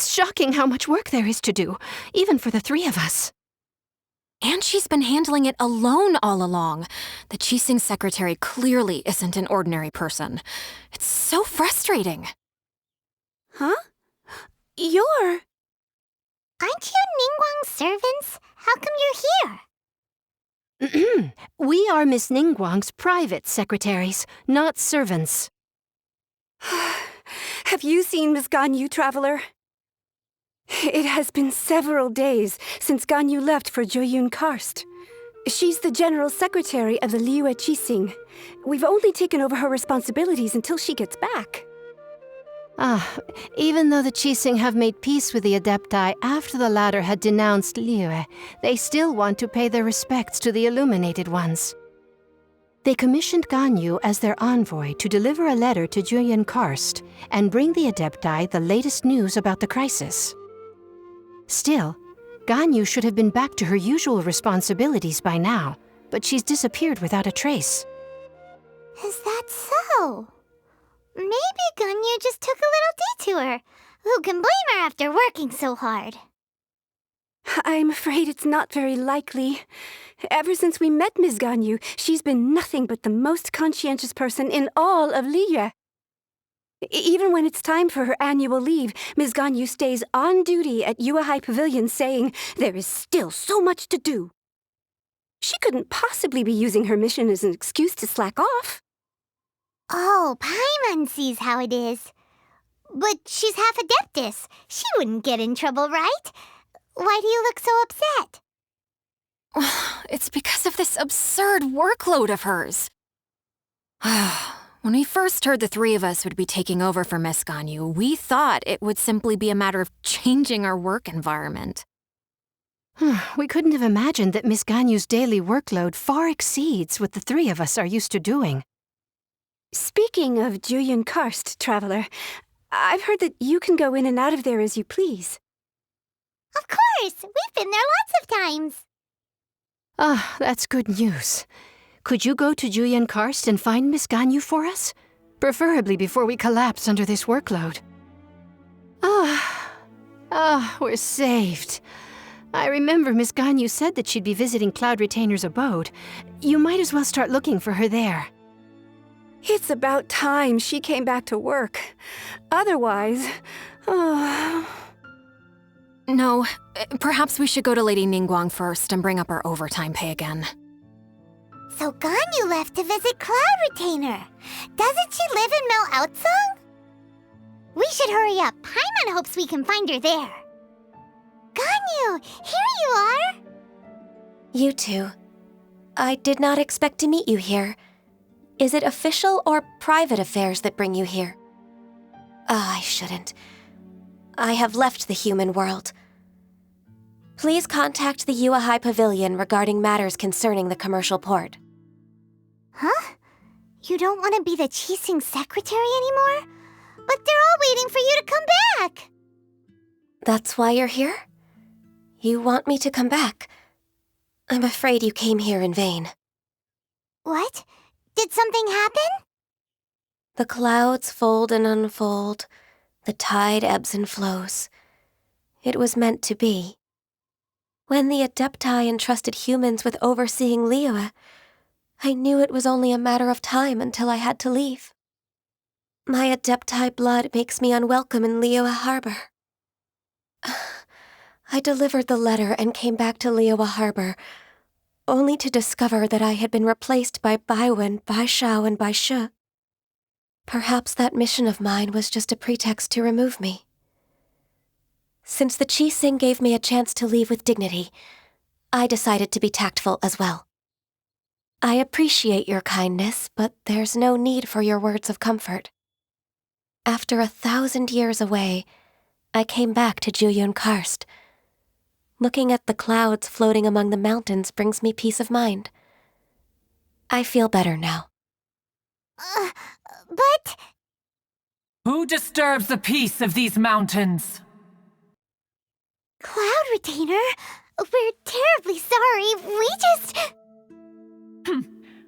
It's shocking how much work there is to do, even for the three of us. And she's been handling it alone all along. The Qixing secretary clearly isn't an ordinary person. It's so frustrating. Huh? You're... Aren't you Ningguang's servants? How come you're here? We are Miss Ningguang's private secretaries, not servants. Have you seen Miss Ganyu, Traveler? It has been several days since Ganyu left for Joyun Karst. She's the general secretary of the Liyue Qixing. We've only taken over her responsibilities until she gets back. Even though the Qixing have made peace with the Adepti after the latter had denounced Liyue, they still want to pay their respects to the Illuminated Ones. They commissioned Ganyu as their envoy to deliver a letter to Joyun Karst and bring the Adepti the latest news about the crisis. Still, Ganyu should have been back to her usual responsibilities by now, but she's disappeared without a trace. Is that so? Maybe Ganyu just took a little detour. Who can blame her after working so hard? I'm afraid it's not very likely. Ever since we met Ms. Ganyu, she's been nothing but the most conscientious person in all of Liyue. Even when it's time for her annual leave, Ms. Ganyu stays on duty at Yuehai Pavilion saying there is still so much to do. She couldn't possibly be using her mission as an excuse to slack off. Oh, Paimon sees how it is. But she's half Adeptus. She wouldn't get in trouble, right? Why do you look so upset? It's because of this absurd workload of hers. When we first heard the three of us would be taking over for Miss Ganyu, we thought it would simply be a matter of changing our work environment. We couldn't have imagined that Miss Ganyu's daily workload far exceeds what the three of us are used to doing. Speaking of Joyun Karst, Traveler, I've heard that you can go in and out of there as you please. Of course! We've been there lots of times! That's good news. Could you go to Joyun Karst and find Miss Ganyu for us? Preferably before we collapse under this workload. We're saved. I remember Miss Ganyu said that she'd be visiting Cloud Retainer's abode. You might as well start looking for her there. It's about time she came back to work. Otherwise... No, perhaps we should go to Lady Ningguang first and bring up our overtime pay again. So Ganyu left to visit Cloud Retainer. Doesn't she live in Mel Outsong? We should hurry up. Paimon hopes we can find her there. Ganyu, here you are! You two. I did not expect to meet you here. Is it official or private affairs that bring you here? I shouldn't. I have left the human world. Please contact the Yuehai Pavilion regarding matters concerning the commercial port. Huh? You don't want to be the Qixing secretary anymore? But they're all waiting for you to come back! That's why you're here? You want me to come back? I'm afraid you came here in vain. What? Did something happen? The clouds fold and unfold. The tide ebbs and flows. It was meant to be. When the Adepti entrusted humans with overseeing Liyue, I knew it was only a matter of time until I had to leave. My Adepti blood makes me unwelcome in Liyue Harbor. I delivered the letter and came back to Liyue Harbor, only to discover that I had been replaced by Baiwen, Baishao, and Baishu. Perhaps that mission of mine was just a pretext to remove me. Since the Qixing gave me a chance to leave with dignity, I decided to be tactful as well. I appreciate your kindness, but there's no need for your words of comfort. After 1,000 years away, I came back to Joyun Karst. Looking at the clouds floating among the mountains brings me peace of mind. I feel better now. But... Who disturbs the peace of these mountains? Cloud Retainer? We're terribly sorry. We just...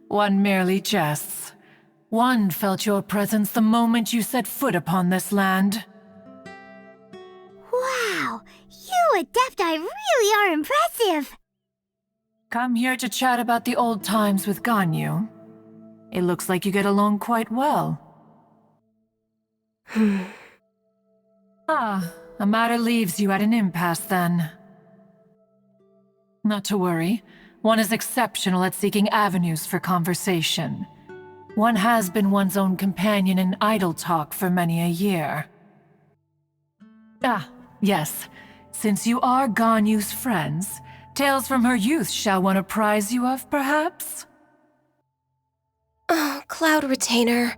One merely jests. One felt your presence the moment you set foot upon this land. What? You Adepti really are impressive! Come here to chat about the old times with Ganyu. It looks like you get along quite well. A matter leaves you at an impasse then. Not to worry. One is exceptional at seeking avenues for conversation. One has been one's own companion in idle talk for many a year. Yes. Since you are Ganyu's friends, tales from her youth shall one apprise you of, perhaps? Oh, Cloud Retainer.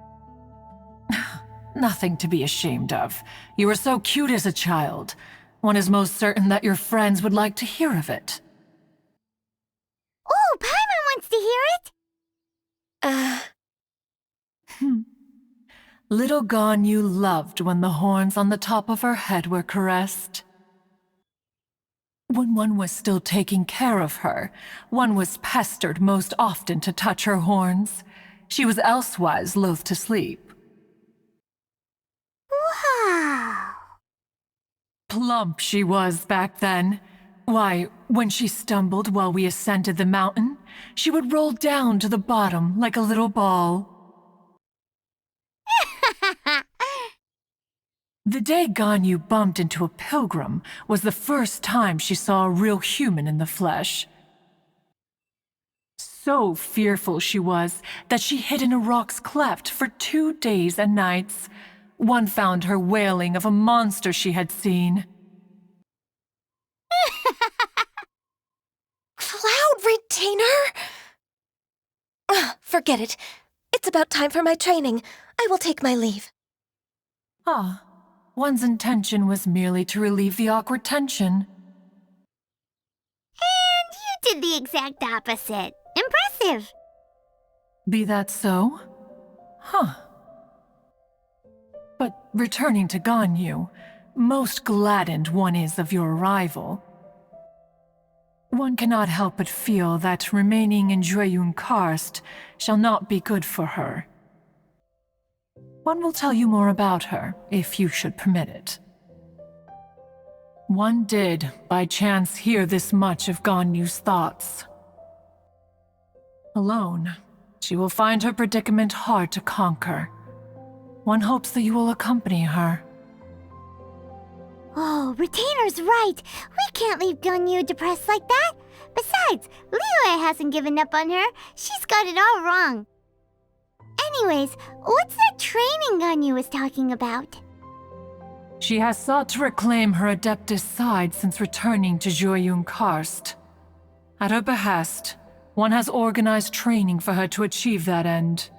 Nothing to be ashamed of. You were so cute as a child. One is most certain that your friends would like to hear of it. Oh, Paimon wants to hear it! Little Ganyu loved when the horns on the top of her head were caressed. When one was still taking care of her, one was pestered most often to touch her horns. She was elsewise loath to sleep. Wow! Plump she was back then. Why, when she stumbled while we ascended the mountain, she would roll down to the bottom like a little ball. The day Ganyu bumped into a pilgrim was the first time she saw a real human in the flesh. So fearful she was that she hid in a rock's cleft for 2 days and nights. One found her wailing of a monster she had seen. Cloud Retainer? Forget it. It's about time for my training. I will take my leave. One's intention was merely to relieve the awkward tension. And you did the exact opposite. Impressive! Be that so? But returning to Ganyu, most gladdened one is of your arrival. One cannot help but feel that remaining in Jueyun Karst shall not be good for her. One will tell you more about her, if you should permit it. One did, by chance, hear this much of Ganyu's thoughts. Alone, she will find her predicament hard to conquer. One hopes that you will accompany her. Oh, Retainer's right. We can't leave Ganyu depressed like that. Besides, Liyue hasn't given up on her. She's got it all wrong. Anyways, what's that training Ganyu was talking about? She has sought to reclaim her Adeptus side since returning to Jueyun Karst. At her behest, one has organized training for her to achieve that end.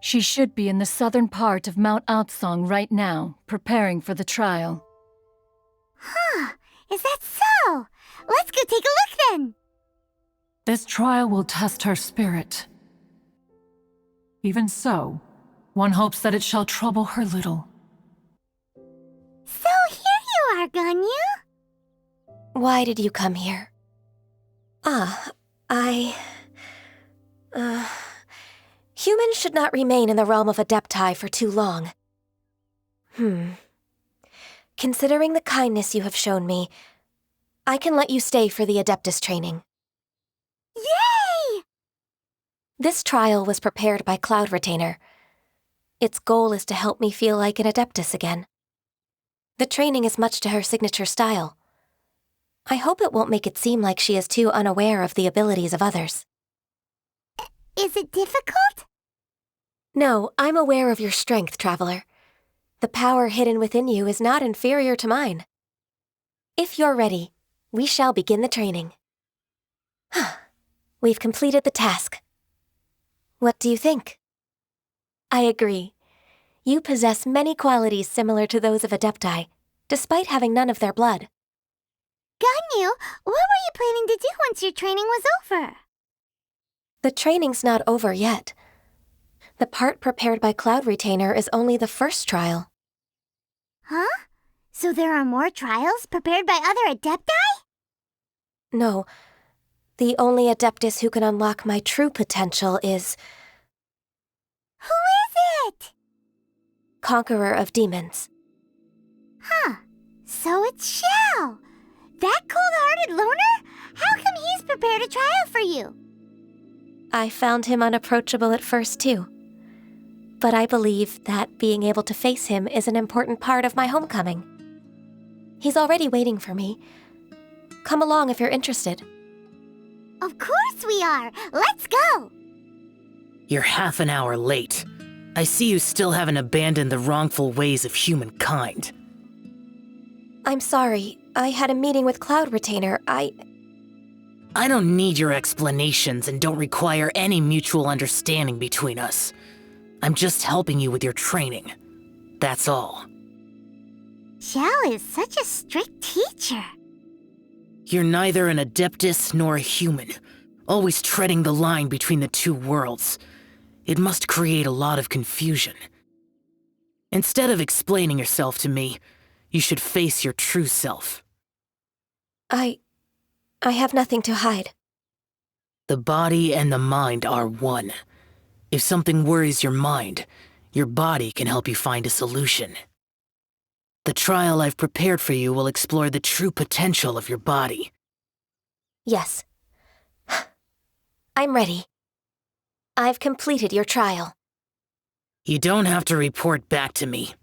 She should be in the southern part of Mount Aotsong right now, preparing for the trial. Is that so? Let's go take a look then! This trial will test her spirit. Even so, one hopes that it shall trouble her little. So here you are, Ganyu! Why did you come here? Humans should not remain in the realm of Adepti for too long. Considering the kindness you have shown me, I can let you stay for the Adeptus training. Yay! This trial was prepared by Cloud Retainer. Its goal is to help me feel like an Adeptus again. The training is much to her signature style. I hope it won't make it seem like she is too unaware of the abilities of others. Is it difficult? No, I'm aware of your strength, Traveler. The power hidden within you is not inferior to mine. If you're ready, we shall begin the training. We've completed the task. What do you think? I agree. You possess many qualities similar to those of Adepti, despite having none of their blood. Ganyu, what were you planning to do once your training was over? The training's not over yet. The part prepared by Cloud Retainer is only the first trial. Huh? So there are more trials prepared by other Adepti? No. The only Adeptus who can unlock my true potential is... Who is it? Conqueror of Demons. So it's Xiao! That cold-hearted loner? How come he's prepared a trial for you? I found him unapproachable at first, too. But I believe that being able to face him is an important part of my homecoming. He's already waiting for me. Come along if you're interested. Of course we are! Let's go! You're half an hour late. I see you still haven't abandoned the wrongful ways of humankind. I'm sorry. I had a meeting with Cloud Retainer. I don't need your explanations and don't require any mutual understanding between us. I'm just helping you with your training. That's all. Xiao is such a strict teacher. You're neither an Adeptus nor a human, always treading the line between the two worlds. It must create a lot of confusion. Instead of explaining yourself to me, you should face your true self. I have nothing to hide. The body and the mind are one. If something worries your mind, your body can help you find a solution. The trial I've prepared for you will explore the true potential of your body. Yes. I'm ready. I've completed your trial. You don't have to report back to me.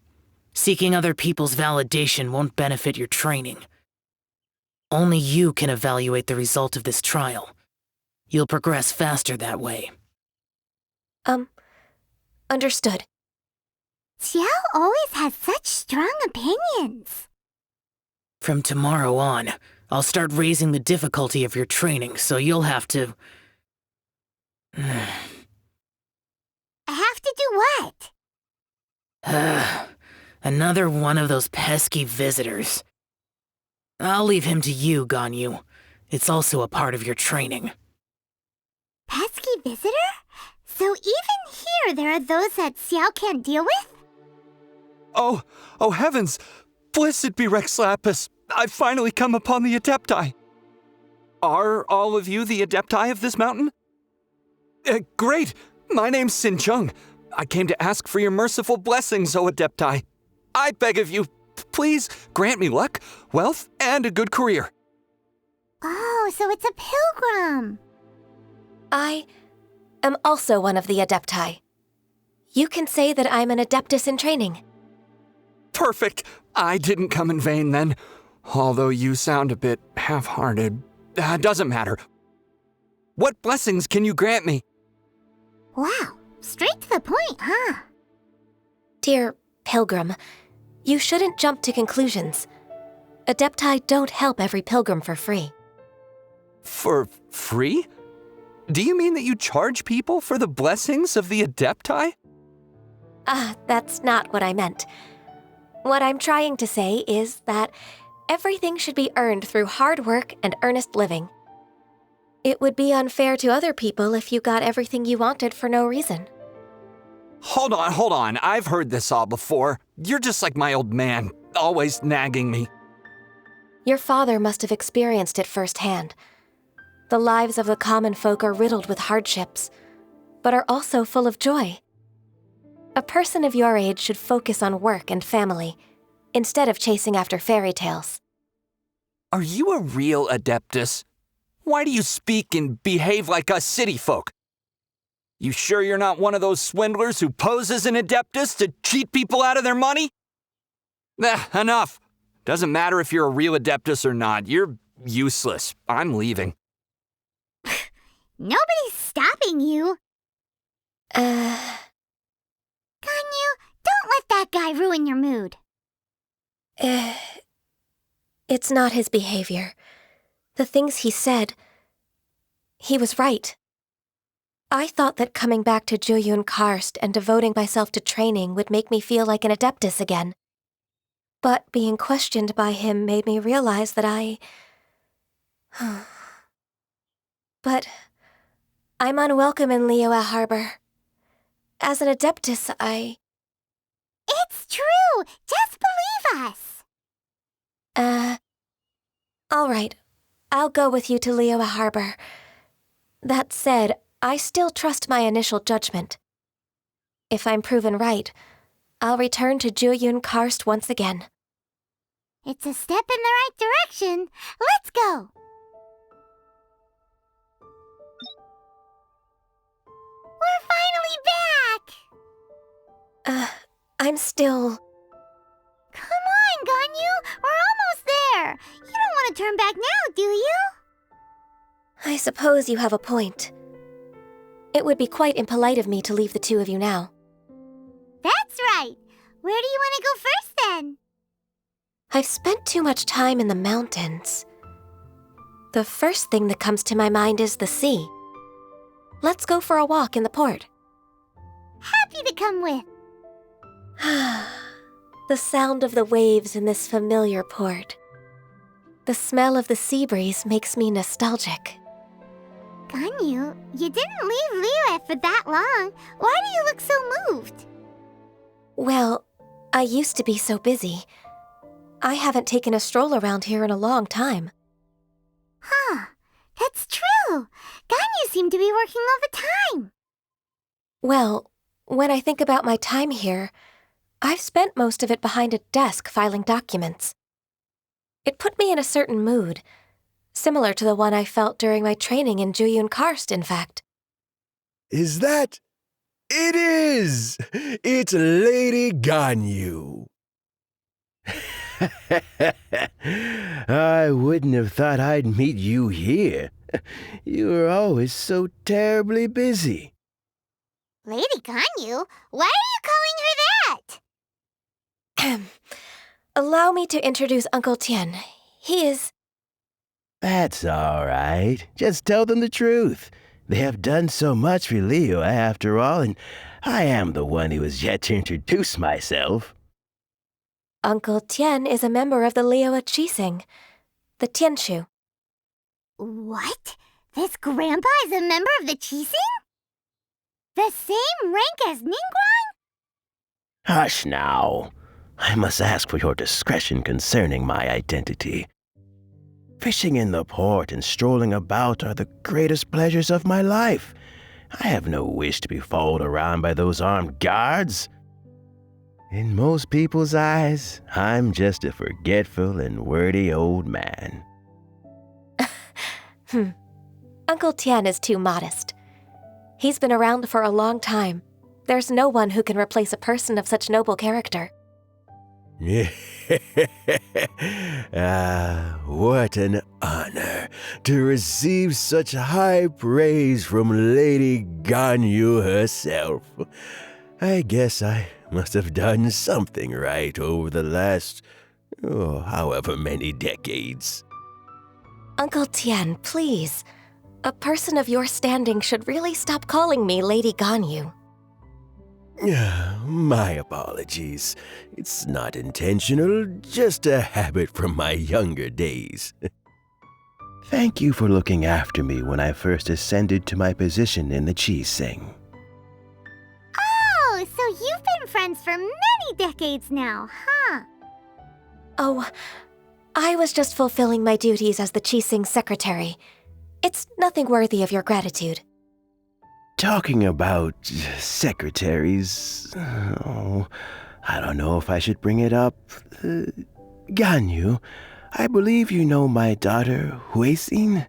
Seeking other people's validation won't benefit your training. Only you can evaluate the result of this trial. You'll progress faster that way. Understood. Xiao always has such strong opinions. From tomorrow on, I'll start raising the difficulty of your training, so you'll have to... I have to do what? Another one of those pesky visitors. I'll leave him to you, Ganyu. It's also a part of your training. Pesky visitor? So even here there are those that Xiao can't deal with? Oh heavens! Blessed be Rex Lapis! I've finally come upon the Adepti! Are all of you the Adepti of this mountain? Great! My name's Sin Chung. I came to ask for your merciful blessings, O Adepti. I beg of you, please grant me luck, wealth, and a good career. Oh, so it's a pilgrim. I am also one of the Adepti. You can say that I'm an Adeptus in training. Perfect! I didn't come in vain then. Although you sound a bit half-hearted. Doesn't matter. What blessings can you grant me? Wow, straight to the point, huh? Dear Pilgrim, you shouldn't jump to conclusions. Adepti don't help every pilgrim for free. For free? Do you mean that you charge people for the blessings of the Adepti? That's not what I meant. What I'm trying to say is that everything should be earned through hard work and earnest living. It would be unfair to other people if you got everything you wanted for no reason. Hold on. I've heard this all before. You're just like my old man, always nagging me. Your father must have experienced it firsthand. The lives of the common folk are riddled with hardships, but are also full of joy. A person of your age should focus on work and family, instead of chasing after fairy tales. Are you a real Adeptus? Why do you speak and behave like us city folk? You sure you're not one of those swindlers who pose as an Adeptus to cheat people out of their money? Enough. Doesn't matter if you're a real Adeptus or not. You're useless. I'm leaving. Nobody's stopping you. Ganyu, don't let that guy ruin your mood. It's not his behavior. The things he said, he was right. I thought that coming back to Jueyun Karst and devoting myself to training would make me feel like an Adeptus again. But being questioned by him made me realize that But I'm unwelcome in Liyue Harbor. As an Adeptus, It's true! Just believe us! All right. I'll go with you to Liyue Harbor. That said, I still trust my initial judgment. If I'm proven right, I'll return to Jueyun Karst once again. It's a step in the right direction. Let's go! We're finally back! I'm still... Come on, Ganyu! We're almost there! You don't want to turn back now, do you? I suppose you have a point. It would be quite impolite of me to leave the two of you now. That's right! Where do you want to go first, then? I've spent too much time in the mountains. The first thing that comes to my mind is the sea. Let's go for a walk in the port. Happy to come with. The sound of the waves in this familiar port. The smell of the sea breeze makes me nostalgic. Ganyu, you didn't leave Liyue for that long. Why do you look so moved? Well, I used to be so busy. I haven't taken a stroll around here in a long time. Huh, that's true. Ganyu seemed to be working all the time. Well, when I think about my time here, I've spent most of it behind a desk filing documents. It put me in a certain mood, similar to the one I felt during my training in Unicornis, in fact. Is that? It is! It's Lady Ganyu. I wouldn't have thought I'd meet you here. You were always so terribly busy. Lady Ganyu? Why are you calling her that? Allow me to introduce Uncle Tien. He is... That's all right. Just tell them the truth. They have done so much for Liyue after all, and I am the one who has yet to introduce myself. Uncle Tien is a member of the Liyue Qixing, the Tianshu. What? This grandpa is a member of the Qixing? The same rank as Ningguang? Hush now. I must ask for your discretion concerning my identity. Fishing in the port and strolling about are the greatest pleasures of my life. I have no wish to be followed around by those armed guards. In most people's eyes, I'm just a forgetful and wordy old man. Uncle Tien is too modest. He's been around for a long time. There's no one who can replace a person of such noble character. What an honor to receive such high praise from Lady Ganyu herself. I guess I must have done something right over the last, however many decades. Uncle Tien, please. A person of your standing should really stop calling me Lady Ganyu. My apologies. It's not intentional, just a habit from my younger days. Thank you for looking after me when I first ascended to my position in the Qixing. Oh, so you've been friends for many decades now, huh? Oh, I was just fulfilling my duties as the Qixing secretary. It's nothing worthy of your gratitude. Talking about secretaries, I don't know if I should bring it up. Ganyu, I believe you know my daughter, Huixin.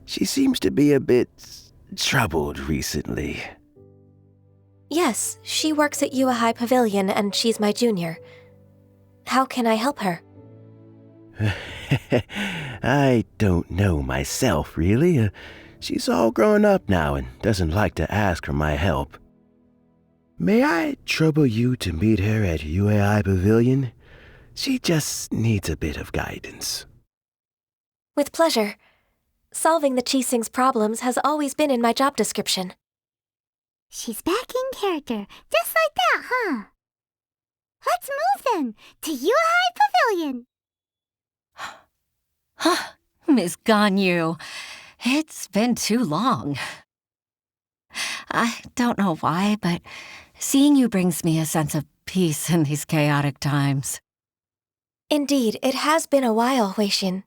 She seems to be a bit troubled recently. Yes, she works at Yua High Pavilion and she's my junior. How can I help her? I don't know myself, really. She's all grown up now and doesn't like to ask for my help. May I trouble you to meet her at UAI Pavilion? She just needs a bit of guidance. With pleasure. Solving the Qixing's problems has always been in my job description. She's back in character, just like that, huh? Let's move then, to UAI Pavilion. Miss Ganyu, it's been too long. I don't know why, but seeing you brings me a sense of peace in these chaotic times. Indeed, it has been a while, Huixin.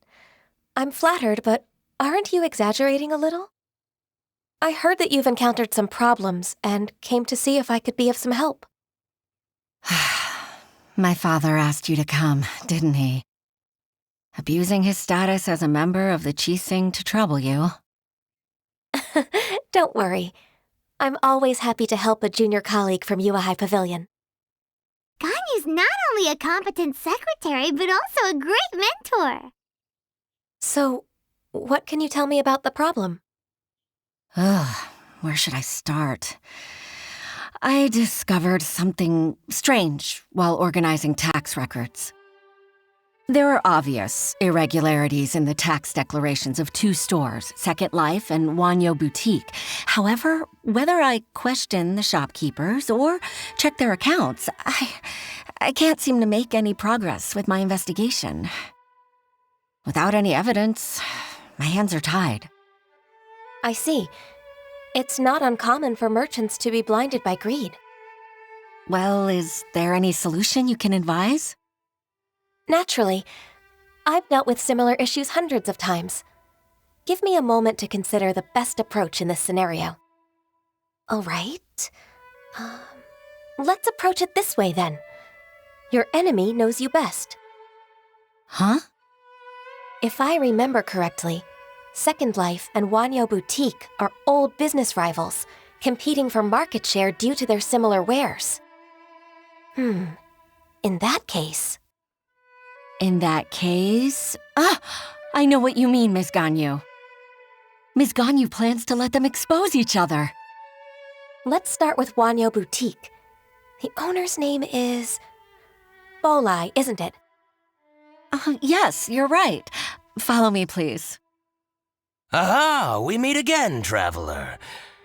I'm flattered, but aren't you exaggerating a little? I heard that you've encountered some problems and came to see if I could be of some help. My father asked you to come, didn't he? Abusing his status as a member of the Qixing to trouble you. Don't worry. I'm always happy to help a junior colleague from Yuehai Pavilion. Ganyu's not only a competent secretary, but also a great mentor. So, what can you tell me about the problem? Ugh, where should I start? I discovered something strange while organizing tax records. There are obvious irregularities in the tax declarations of 2 stores, Second Life and Wanyo Boutique. However, whether I question the shopkeepers or check their accounts, I can't seem to make any progress with my investigation. Without any evidence, my hands are tied. I see. It's not uncommon for merchants to be blinded by greed. Well, is there any solution you can advise? Naturally. I've dealt with similar issues hundreds of times. Give me a moment to consider the best approach in this scenario. All right. Let's approach it this way, then. Your enemy knows you best. Huh? If I remember correctly, Second Life and Wanyo Boutique are old business rivals, competing for market share due to their similar wares. In that case... I know what you mean, Ms. Ganyu. Ms. Ganyu plans to let them expose each other. Let's start with Wanyo Boutique. The owner's name is... Bolai, isn't it? Yes, you're right. Follow me, please. Aha! We meet again, traveler.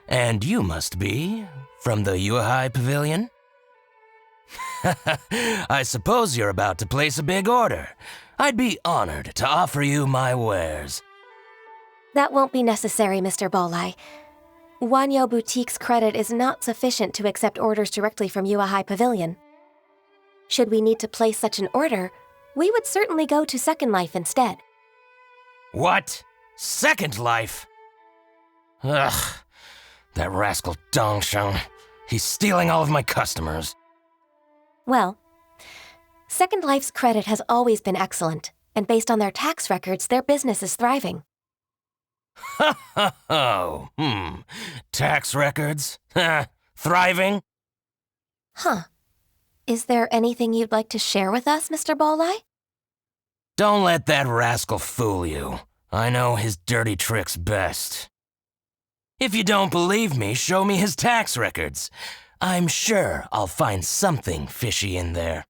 And you must be from the Yuehai Pavilion? I suppose you're about to place a big order. I'd be honored to offer you my wares. That won't be necessary, Mr. Bolai. Wanyo Boutique's credit is not sufficient to accept orders directly from Yuehai Pavilion. Should we need to place such an order, we would certainly go to Second Life instead. What? Second Life? Ugh, that rascal Dongsheng. He's stealing all of my customers. Well, Second Life's credit has always been excellent, and based on their tax records, their business is thriving. Tax records? Thriving? Huh. Is there anything you'd like to share with us, Mr. Bolai? Don't let that rascal fool you. I know his dirty tricks best. If you don't believe me, show me his tax records. I'm sure I'll find something fishy in there.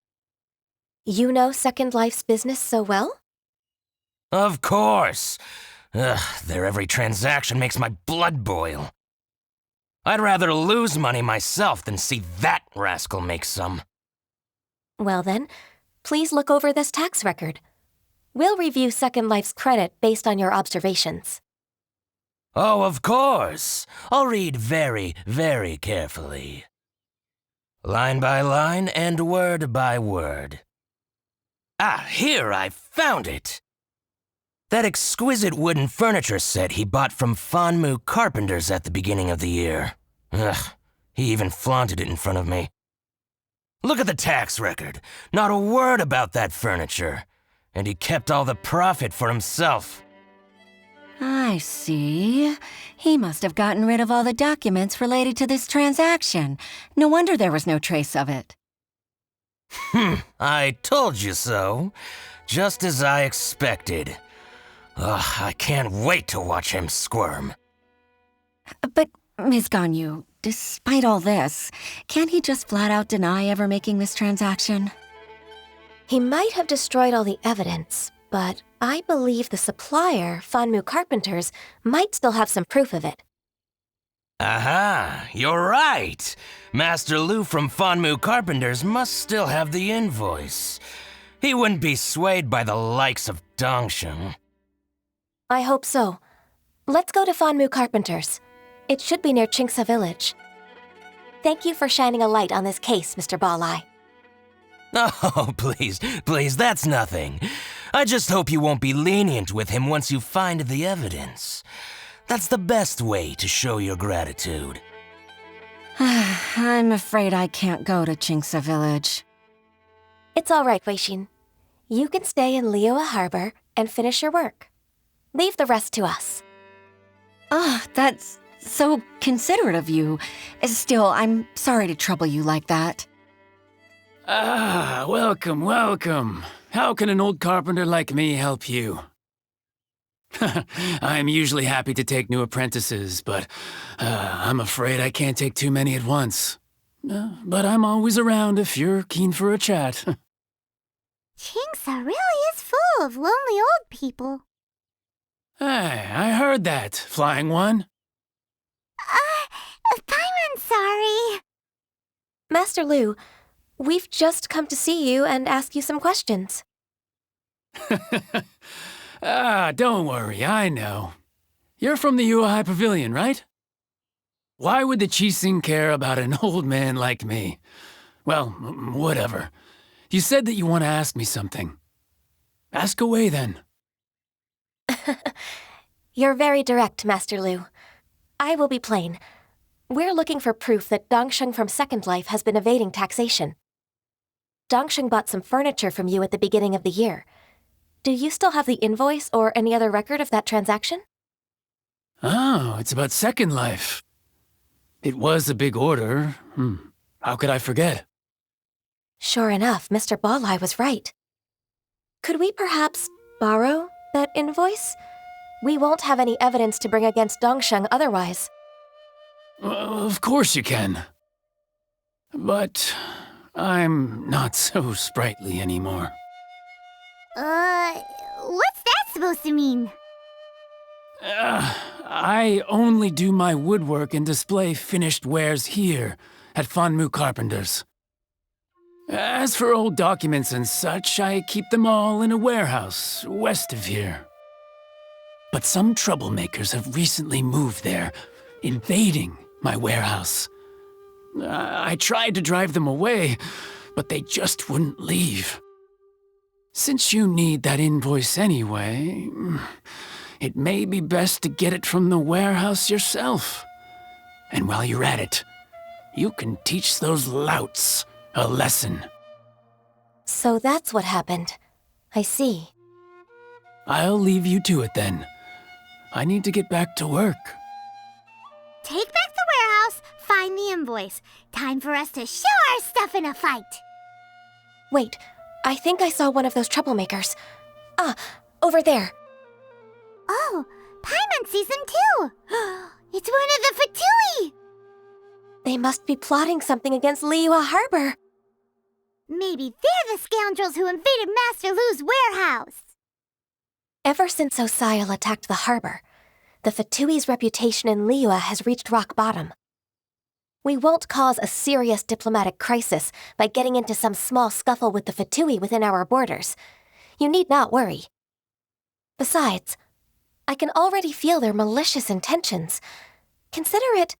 You know Second Life's business so well? Of course. Their every transaction makes my blood boil. I'd rather lose money myself than see that rascal make some. Well then, please look over this tax record. We'll review Second Life's credit based on your observations. Oh, of course. I'll read very, very carefully. Line by line and word by word. Ah, here, I found it. That exquisite wooden furniture set he bought from Fanmu Carpenters at the beginning of the year. Ugh, he even flaunted it in front of me. Look at the tax record. Not a word about that furniture. And he kept all the profit for himself. I see. He must have gotten rid of all the documents related to this transaction. No wonder there was no trace of it. I told you so. Just as I expected. Ugh, I can't wait to watch him squirm. But, Ms. Ganyu, despite all this, can't he just flat out deny ever making this transaction? He might have destroyed all the evidence, but I believe the supplier, Fanmu Carpenters, might still have some proof of it. Aha, you're right. Master Lu from Fanmu Carpenters must still have the invoice. He wouldn't be swayed by the likes of Dongsheng. I hope so. Let's go to Fanmu Carpenters. It should be near Qingsa Village. Thank you for shining a light on this case, Mr. Bolai. Oh, please, that's nothing. I just hope you won't be lenient with him once you find the evidence. That's the best way to show your gratitude. I'm afraid I can't go to Qingsa Village. It's all right, Weixin. You can stay in Liyue Harbor and finish your work. Leave the rest to us. Ah, that's so considerate of you. Still, I'm sorry to trouble you like that. Ah, welcome, welcome. How can an old carpenter like me help you? I'm usually happy to take new apprentices, but I'm afraid I can't take too many at once. But I'm always around if you're keen for a chat. Chingsa really is full of lonely old people. Hey, I heard that, Flying One. Paimon's sorry. Master Lu, we've just come to see you and ask you some questions. Don't worry, I know. You're from the Yuehai Pavilion, right? Why would the Qixing care about an old man like me? Well, whatever. You said that you want to ask me something. Ask away, then. You're very direct, Master Lu. I will be plain. We're looking for proof that Dongsheng from Second Life has been evading taxation. Dongsheng bought some furniture from you at the beginning of the year. Do you still have the invoice or any other record of that transaction? Oh, it's about Second Life. It was a big order. How could I forget? Sure enough, Mr. Balai was right. Could we perhaps borrow that invoice? We won't have any evidence to bring against Dongsheng otherwise. Of course you can. But I'm not so sprightly anymore. What's that supposed to mean? I only do my woodwork and display finished wares here at Fanmu Carpenters. As for old documents and such, I keep them all in a warehouse west of here. But some troublemakers have recently moved there, invading my warehouse. I tried to drive them away, but they just wouldn't leave. Since you need that invoice anyway, it may be best to get it from the warehouse yourself. And while you're at it, you can teach those louts a lesson. So that's what happened. I see. I'll leave you to it then. I need to get back to work. Take back the warehouse, find the invoice. Time for us to show our stuff in a fight. Wait, I think I saw one of those troublemakers. Ah, over there. Oh, Paimon sees them too. It's one of the Fatui. They must be plotting something against Liyue Harbor. Maybe they're the scoundrels who invaded Master Lu's warehouse. Ever since Osial attacked the harbor, the Fatui's reputation in Liyue has reached rock bottom. We won't cause a serious diplomatic crisis by getting into some small scuffle with the Fatui within our borders. You need not worry. Besides, I can already feel their malicious intentions. Consider it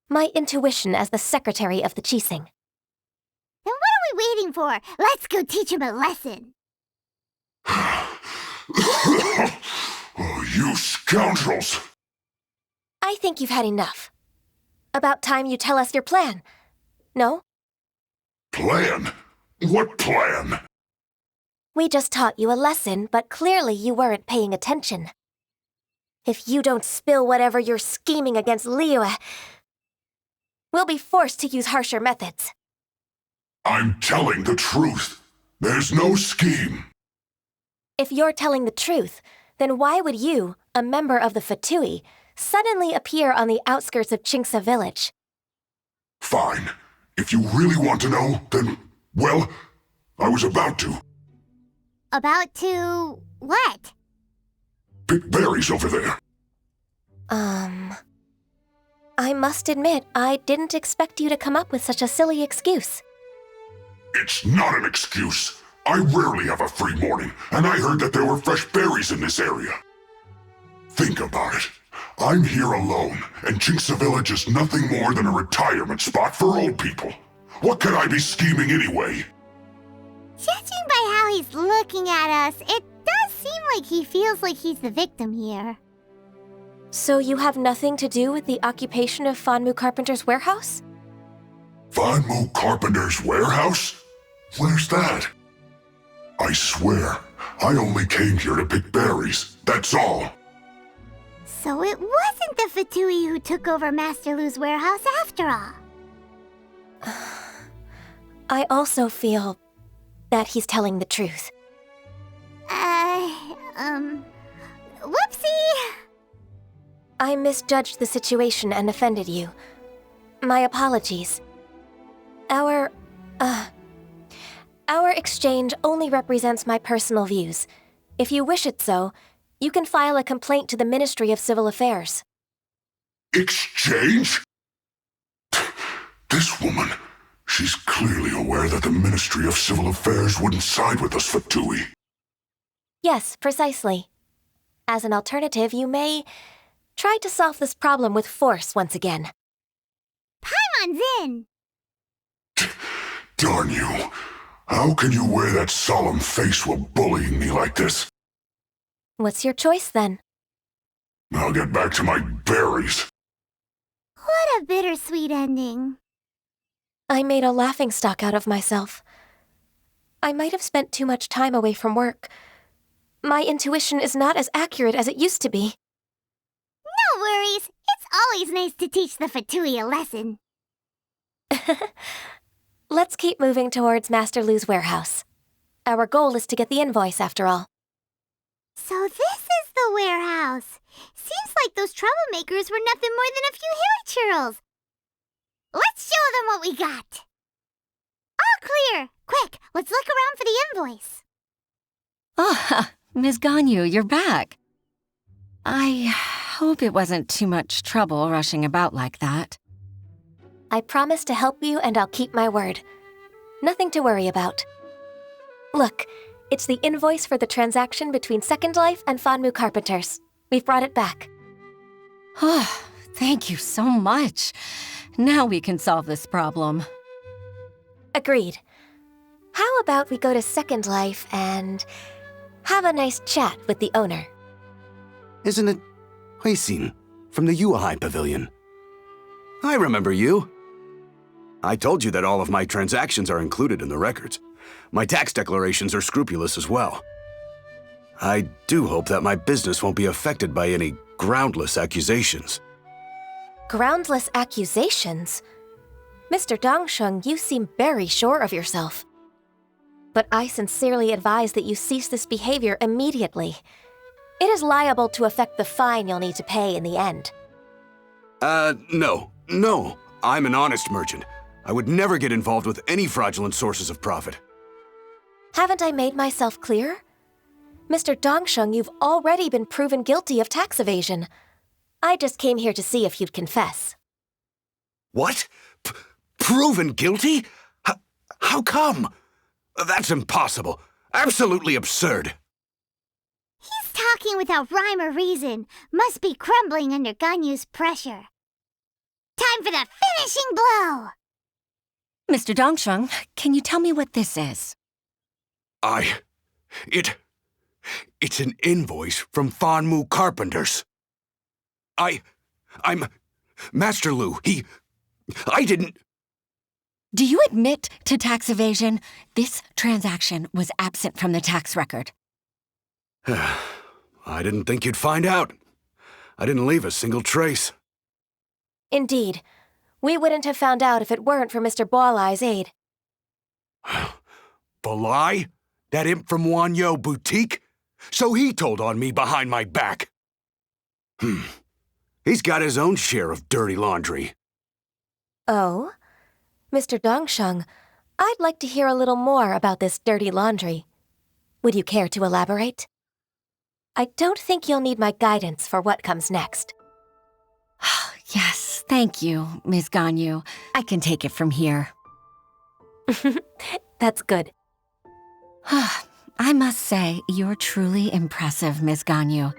my intuition as the secretary of the Qixing. Then what are we waiting for? Let's go teach him a lesson. You scoundrels! I think you've had enough. About time you tell us your plan. No? Plan? What plan? We just taught you a lesson, but clearly you weren't paying attention. If you don't spill whatever you're scheming against Liyue, we'll be forced to use harsher methods. I'm telling the truth. There's no scheme. If you're telling the truth, then why would you, a member of the Fatui, suddenly appear on the outskirts of Chingsa village? Fine. If you really want to know, then, well, I was about to. About to what? Pick berries over there. I must admit, I didn't expect you to come up with such a silly excuse. It's not an excuse. I rarely have a free morning, and I heard that there were fresh berries in this area. Think about it. I'm here alone, and Chingsa Village is nothing more than a retirement spot for old people. What could I be scheming anyway? Judging by how he's looking at us, it does seem like he feels like he's the victim here. So you have nothing to do with the occupation of Fanmu Carpenter's warehouse? Fanmu Carpenter's warehouse? Where's that? I swear, I only came here to pick berries, that's all. So it wasn't the Fatui who took over Master Lu's warehouse after all. I also feel that he's telling the truth. Whoopsie! I misjudged the situation and offended you. My apologies. Our exchange only represents my personal views. If you wish it so, you can file a complaint to the Ministry of Civil Affairs. Exchange? This woman, she's clearly aware that the Ministry of Civil Affairs wouldn't side with us, Fatui. Yes, precisely. As an alternative, you may try to solve this problem with force once again. Paimon's in! Darn you. How can you wear that solemn face while bullying me like this? What's your choice, then? I'll get back to my berries. What a bittersweet ending. I made a laughingstock out of myself. I might have spent too much time away from work. My intuition is not as accurate as it used to be. No worries. It's always nice to teach the Fatui a lesson. Let's keep moving towards Master Lu's warehouse. Our goal is to get the invoice, after all. So this is the warehouse. Seems like those troublemakers were nothing more than a few hilly churls. Let's show them what we got. All clear. Quick, let's look around for the invoice. Ah, Ms. Ganyu, you're back. I hope it wasn't too much trouble rushing about like that. I promise to help you, and I'll keep my word. Nothing to worry about. Look, it's the invoice for the transaction between Second Life and Fanmu Carpenters. We've brought it back. Oh, thank you so much. Now we can solve this problem. Agreed. How about we go to Second Life and have a nice chat with the owner? Isn't it Huixin from the Yuehai Pavilion? I remember you. I told you that all of my transactions are included in the records. My tax declarations are scrupulous as well. I do hope that my business won't be affected by any groundless accusations. Groundless accusations? Mr. Dongsheng, you seem very sure of yourself. But I sincerely advise that you cease this behavior immediately. It is liable to affect the fine you'll need to pay in the end. No. I'm an honest merchant. I would never get involved with any fraudulent sources of profit. Haven't I made myself clear? Mr. Dongsheng, you've already been proven guilty of tax evasion. I just came here to see if you'd confess. What? Proven guilty? How come? That's impossible. Absolutely absurd. He's talking without rhyme or reason. Must be crumbling under Ganyu's pressure. Time for the finishing blow! Mr. Dongsheng, can you tell me what this is? It's an invoice from Fanmu Carpenters. I'm Master Lu. I didn't... Do you admit to tax evasion? This transaction was absent from the tax record. I didn't think you'd find out. I didn't leave a single trace. Indeed. We wouldn't have found out if it weren't for Mr. Balai's aid. Balai? That imp from Wanyo Boutique? So he told on me behind my back. He's got his own share of dirty laundry. Oh? Mr. Dongsheng, I'd like to hear a little more about this dirty laundry. Would you care to elaborate? I don't think you'll need my guidance for what comes next. Yes, thank you, Ms. Ganyu. I can take it from here. That's good. I must say, you're truly impressive, Ms. Ganyu.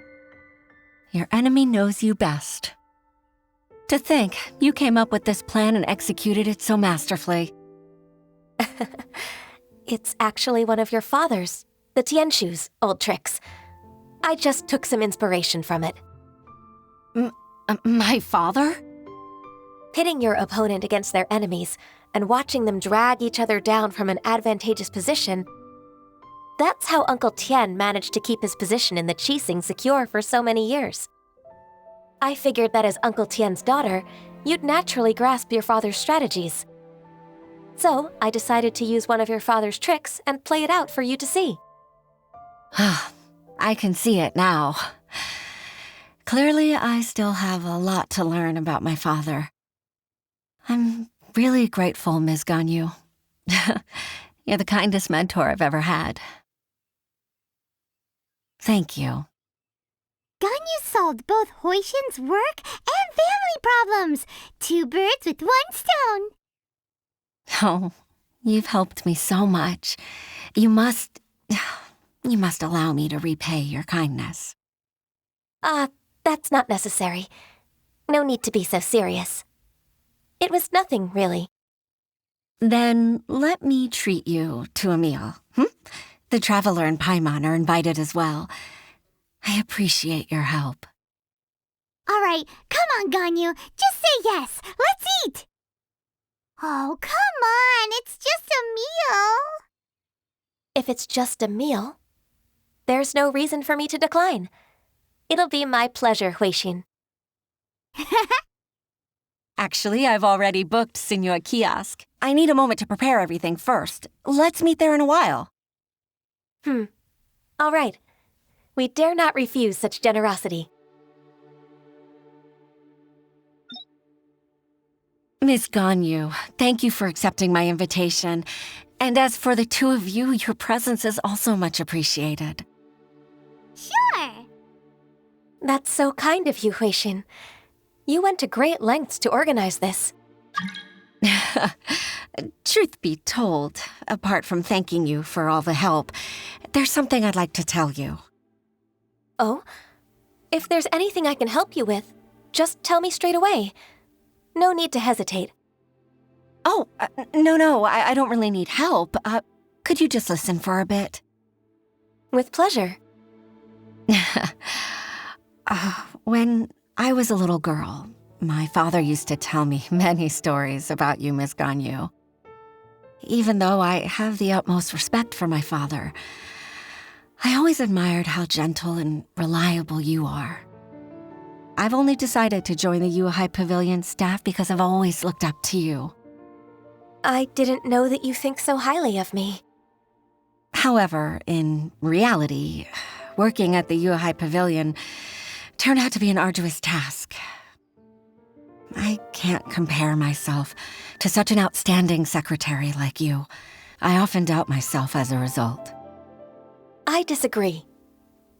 Your enemy knows you best. To think, you came up with this plan and executed it so masterfully. It's actually one of your father's, the Tianshu's, old tricks. I just took some inspiration from it. My father? Pitting your opponent against their enemies and watching them drag each other down from an advantageous position, That's how Uncle Tian managed to keep his position in the Qixing secure for so many years. I figured that as Uncle Tian's daughter, you'd naturally grasp your father's strategies. So, I decided to use one of your father's tricks and play it out for you to see. I can see it now. Clearly, I still have a lot to learn about my father. I'm really grateful, Ms. Ganyu. You're the kindest mentor I've ever had. Thank you. Ganyu solved both Huixin's work and family problems. 2 birds with 1 stone. Oh, you've helped me so much. You must allow me to repay your kindness. That's not necessary. No need to be so serious. It was nothing, really. Then let me treat you to a meal. The Traveler and Paimon are invited as well. I appreciate your help. All right, come on, Ganyu. Just say yes. Let's eat. Oh, come on. It's just a meal. If it's just a meal, there's no reason for me to decline. It'll be my pleasure, Huixin. Actually, I've already booked Senor Kiosk. I need a moment to prepare everything first. Let's meet there in a while. All right. We dare not refuse such generosity. Miss Ganyu, thank you for accepting my invitation. And as for the 2 of you, your presence is also much appreciated. Sure. That's so kind of you, Huixin. You went to great lengths to organize this. Truth be told, apart from thanking you for all the help, there's something I'd like to tell you. Oh? If there's anything I can help you with, just tell me straight away. No need to hesitate. Oh, no, I don't really need help. Could you just listen for a bit? With pleasure. When I was a little girl, my father used to tell me many stories about you, Miss Ganyu. Even though I have the utmost respect for my father, I always admired how gentle and reliable you are. I've only decided to join the Yuhai Pavilion staff because I've always looked up to you. I didn't know that you think so highly of me. However, in reality, working at the Yuhai Pavilion turned out to be an arduous task. I can't compare myself to such an outstanding secretary like you. I often doubt myself as a result. I disagree.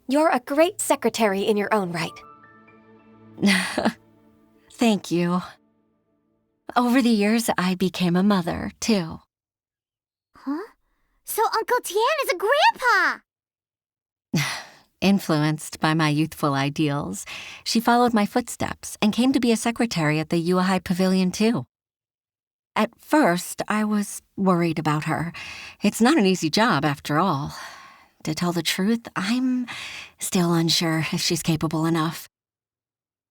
You're a great secretary in your own right. Thank you. Over the years, I became a mother, too. Huh? So Uncle Tian is a grandpa! Influenced by my youthful ideals, she followed my footsteps and came to be a secretary at the Yuhai Pavilion, too. At first, I was worried about her. It's not an easy job, after all. To tell the truth, I'm still unsure if she's capable enough.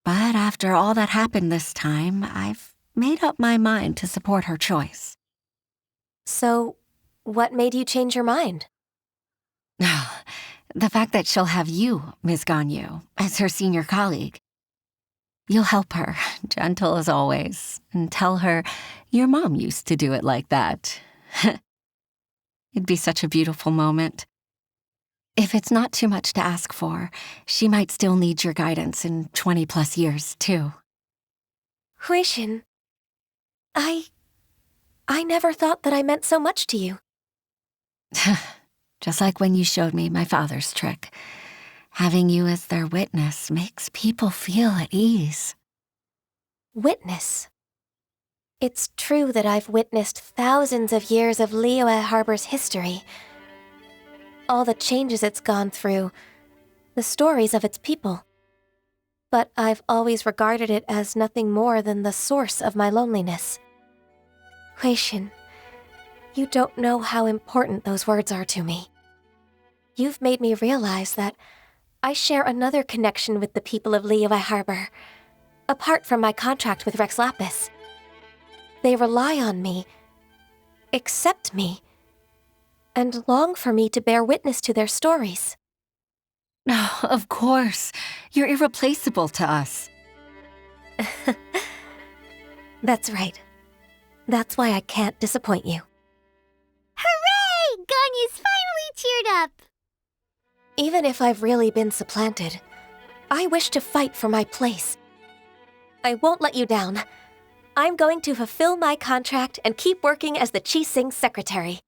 But after all that happened this time, I've made up my mind to support her choice. So, what made you change your mind? The fact that she'll have you, Ms. Ganyu, as her senior colleague. You'll help her, gentle as always, and tell her your mom used to do it like that. It'd be such a beautiful moment. If it's not too much to ask for, she might still need your guidance in 20+ years, too. Huixin, I never thought that I meant so much to you. Just like when you showed me my father's trick. Having you as their witness makes people feel at ease. Witness? It's true that I've witnessed thousands of years of Liyue Harbor's history. All the changes it's gone through, the stories of its people. But I've always regarded it as nothing more than the source of my loneliness. Huixin, you don't know how important those words are to me. You've made me realize that I share another connection with the people of Liyue Harbor, apart from my contract with Rex Lapis. They rely on me, accept me, and long for me to bear witness to their stories. Oh, of course. You're irreplaceable to us. That's right. That's why I can't disappoint you. Hooray! Ganyu's finally cheered up! Even if I've really been supplanted, I wish to fight for my place. I won't let you down. I'm going to fulfill my contract and keep working as the Qixing secretary.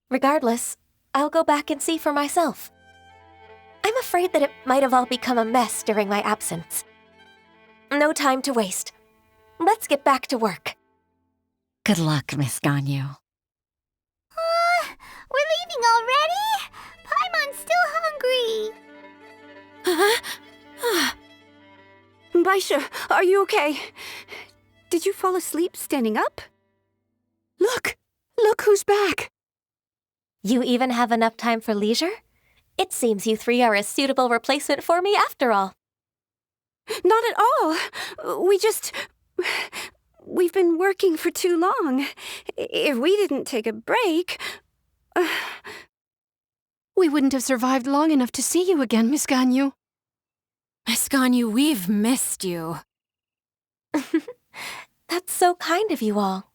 Regardless, I'll go back and see for myself. I'm afraid that it might have all become a mess during my absence. No time to waste. Let's get back to work. Good luck, Miss Ganyu. We're leaving already? Paimon's still hungry. Baisha, are you okay? Did you fall asleep standing up? Look! Look who's back! You even have enough time for leisure? It seems you three are a suitable replacement for me after all. Not at all. We've been working for too long. If we didn't take a break... We wouldn't have survived long enough to see you again, Miss Ganyu. Miss Ganyu, we've missed you. That's so kind of you all,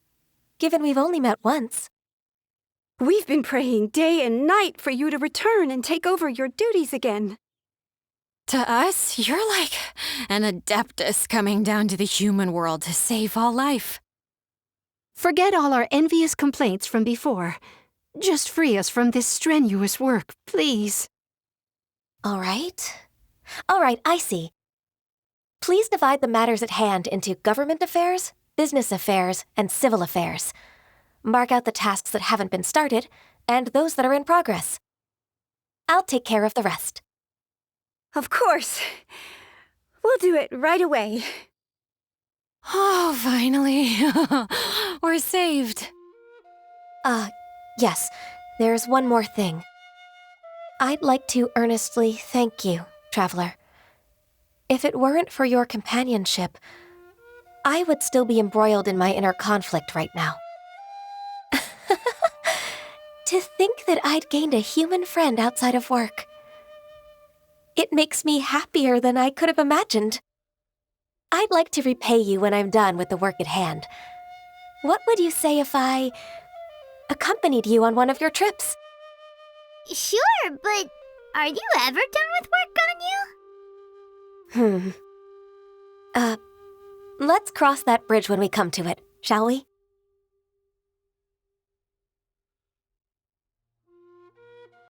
given we've only met once. We've been praying day and night for you to return and take over your duties again. To us, you're like an adeptus coming down to the human world to save all life. Forget all our envious complaints from before. Just free us from this strenuous work, please. All right, I see. Please divide the matters at hand into government affairs, business affairs, and civil affairs. Mark out the tasks that haven't been started, and those that are in progress. I'll take care of the rest. Of course. We'll do it right away. Oh, finally. We're saved. Yes, there's one more thing. I'd like to earnestly thank you, Traveler. If it weren't for your companionship, I would still be embroiled in my inner conflict right now. To think that I'd gained a human friend outside of work. It makes me happier than I could have imagined. I'd like to repay you when I'm done with the work at hand. What would you say if I accompanied you on one of your trips? Sure, but are you ever done with work, Ganyu? Let's cross that bridge when we come to it, shall we?